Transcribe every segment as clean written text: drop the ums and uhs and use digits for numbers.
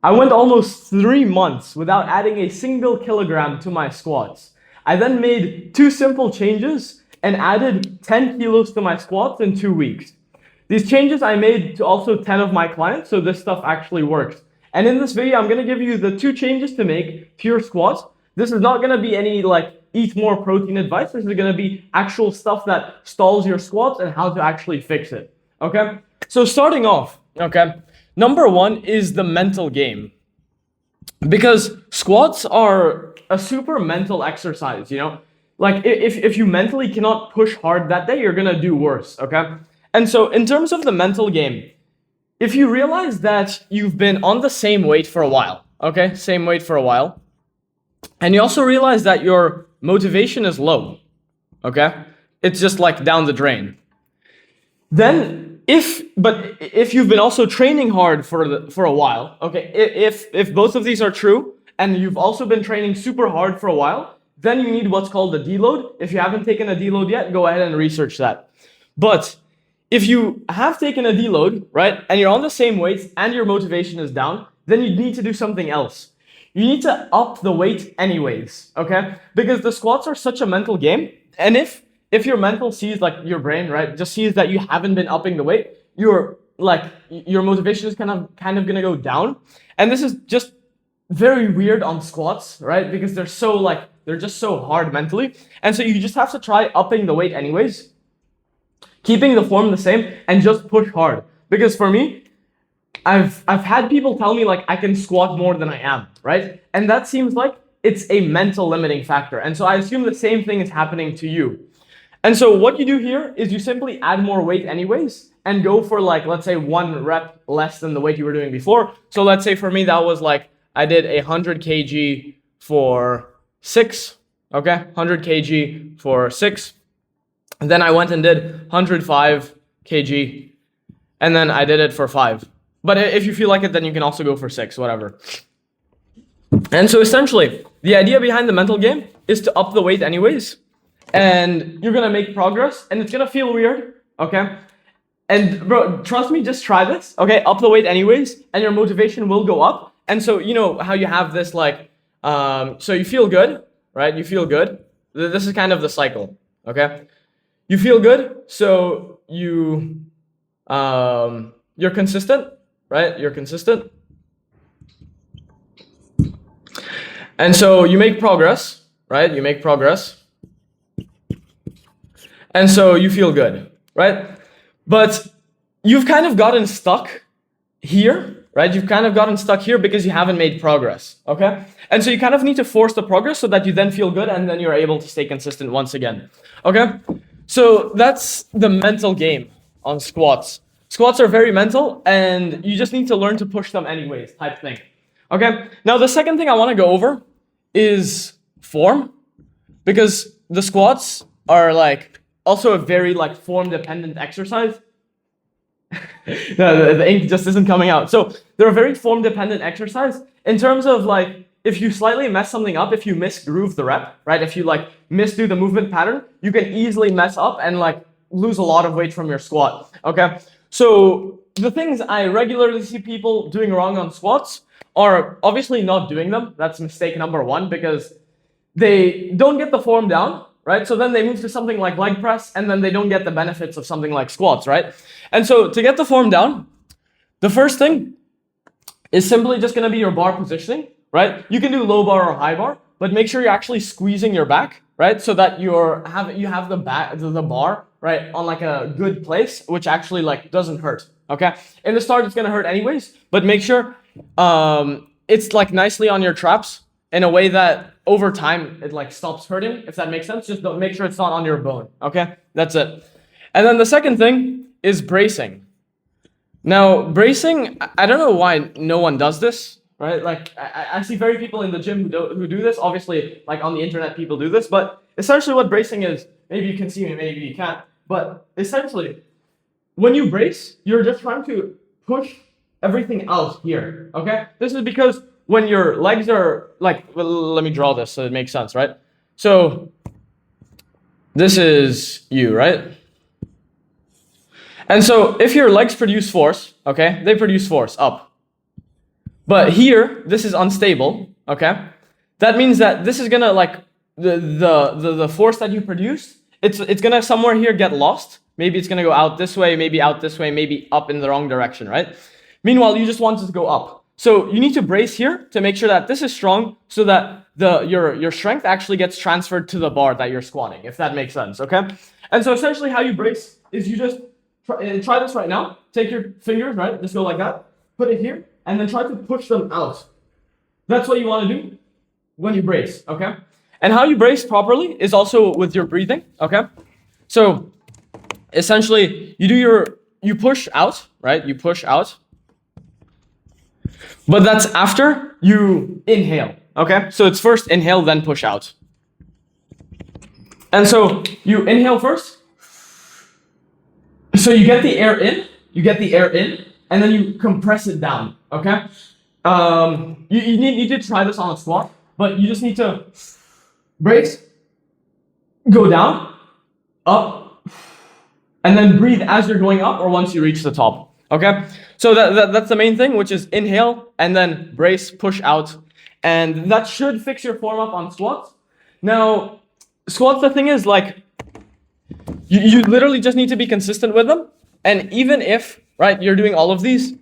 I went almost 3 months without adding a single kilogram to my squats. I then made 2 simple changes and added 10 kilos to my squats in 2 weeks. These changes I made to also 10 of my clients, so this stuff actually works. And in this video, I'm going to give you the 2 changes to make to your squats. This is not going to be any like eat more protein advice. This is going to be actual stuff that stalls your squats and how to actually fix it. Okay? So starting off, okay, number 1 is the mental game. Because squats are a super mental exercise, you know? Like if you mentally cannot push hard that day, you're going to do worse, okay? And so in terms of the mental game, if you realize that you've been on the same weight for a while, okay, same weight for a while, and you also realize that your motivation is low, okay, it's just like down the drain. Then if you've been also training hard for a while, okay, if both of these are true, and you've also been training super hard for a while, then you need what's called a deload. If you haven't taken a deload yet, go ahead and research that. But if you have taken a deload, right, and you're on the same weights and your motivation is down, then you need to do something else. You need to up the weight anyways, okay? Because the squats are such a mental game, and if your mental sees, like your brain, right, just sees that you haven't been upping the weight, your motivation is kind of gonna go down. And this is just very weird on squats, right? Because they're just so hard mentally. And so you just have to try upping the weight anyways, keeping the form the same, and just push hard. Because for me, I've had people tell me like I can squat more than I am, right? And that seems like it's a mental limiting factor. And so I assume the same thing is happening to you. And so what you do here is you simply add more weight anyways and go for like, let's say 1 rep less than the weight you were doing before. So let's say for me, that was like, I did 100 kg for 6, okay? 100 kg for 6. And then I went and did 105 kg, and then I did it for 5. But if you feel like it, then you can also go for 6, whatever. And so essentially, the idea behind the mental game is to up the weight anyways, and you're gonna make progress, and it's gonna feel weird, okay? And bro, trust me, just try this, okay? Up the weight anyways, and your motivation will go up. And so you know how you have this like, so you feel good, right? You feel good. This is kind of the cycle, okay? You feel good, so you're consistent, right? You're consistent. And so you make progress, right? You make progress. And so you feel good, right? But you've kind of gotten stuck here, right? You've kind of gotten stuck here because you haven't made progress, okay? And so you kind of need to force the progress so that you then feel good and then you're able to stay consistent once again, okay? So that's the mental game on squats. Squats are very mental, and you just need to learn to push them anyways, type thing. Okay, now the second thing I want to go over is form, because the squats are like also a very like form dependent exercise. No, the ink just isn't coming out. So they're a very form dependent exercise in terms of like, if you slightly mess something up, if you misgroove the rep, right? If you like misdo the movement pattern, you can easily mess up and like lose a lot of weight from your squat, okay? So the things I regularly see people doing wrong on squats are obviously not doing them. That's mistake number 1, because they don't get the form down, right? So then they move to something like leg press, and then they don't get the benefits of something like squats, right? And so to get the form down, the first thing is simply just gonna be your bar positioning, right? You can do low bar or high bar, but make sure you're actually squeezing your back, right? So that you have the bar, right, on like a good place, which actually like doesn't hurt, okay? In the start, it's gonna hurt anyways, but make sure it's like nicely on your traps in a way that over time it like stops hurting, if that makes sense. Just don't make sure it's not on your bone, okay? That's it. And then the second thing is bracing. Now, bracing, I don't know why no one does this, right? Like I see very people in the gym who do this. Obviously, like on the internet, people do this, but essentially what bracing is, maybe you can see me, maybe you can't, but essentially when you brace, you're just trying to push everything out here, okay? This is because when your legs are like, well, let me draw this so it makes sense, right? So this is you, right? And so if your legs produce force, okay, they produce force up. But here, this is unstable, okay? That means that this is gonna like, the force that you produce, it's gonna somewhere here get lost. Maybe it's gonna go out this way, maybe out this way, maybe up in the wrong direction, right? Meanwhile, you just want it to go up. So you need to brace here to make sure that this is strong so that your strength actually gets transferred to the bar that you're squatting, if that makes sense, okay? And so essentially how you brace is you just try this right now. Take your fingers, right? Just go like that. Put it here, and then try to push them out. That's what you want to do when you brace, okay? And how you brace properly is also with your breathing, okay? So essentially, you push out, right? You push out. But that's after you inhale, okay? So it's first inhale, then push out. And so you inhale first. So you get the air in, and then you compress it down, okay? You need to try this on a squat, but you just need to brace, go down, up, and then breathe as you're going up or once you reach the top, okay? So that's the main thing, which is inhale and then brace, push out, and that should fix your form up on squats. Now, squats, the thing is, like, you literally just need to be consistent with them, and even if, right, you're doing all of these,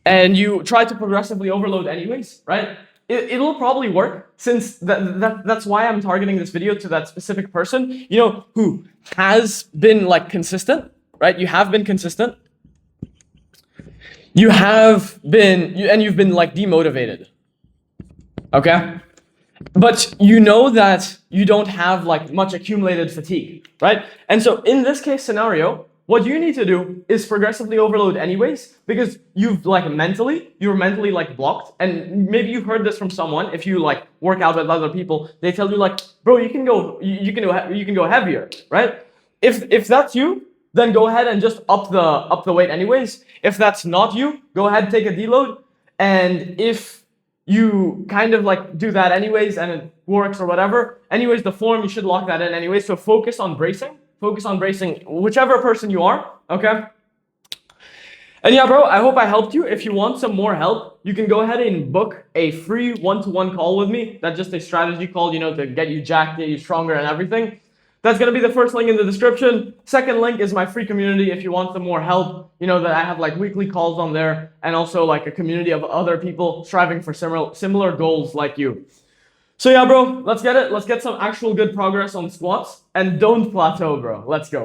and you try to progressively overload anyways, right, it'll probably work, since that's why I'm targeting this video to that specific person, you know, who has been, like, consistent, right? You have been consistent. You've been like demotivated, okay? But you know that you don't have like much accumulated fatigue, right? And so in this case scenario, what you need to do is progressively overload anyways, because you're mentally like blocked. And maybe you've heard this from someone. If you like work out with other people, they tell you like, bro, you can go heavier, right? If that's you, then go ahead and just up the weight anyways. If that's not you, go ahead and take a deload. And if you kind of like do that anyways and it works or whatever, anyways, the form, you should lock that in anyways. So focus on bracing, whichever person you are, okay? And yeah, bro, I hope I helped you. If you want some more help, you can go ahead and book a free one-to-one call with me. That's just a strategy call, you know, to get you jacked, get you stronger and everything. That's going to be the first link in the description. Second link is my free community if you want some more help. You know that I have like weekly calls on there, and also like a community of other people striving for similar goals like you. So yeah, bro, let's get it. Let's get some actual good progress on squats, and don't plateau, bro. Let's go.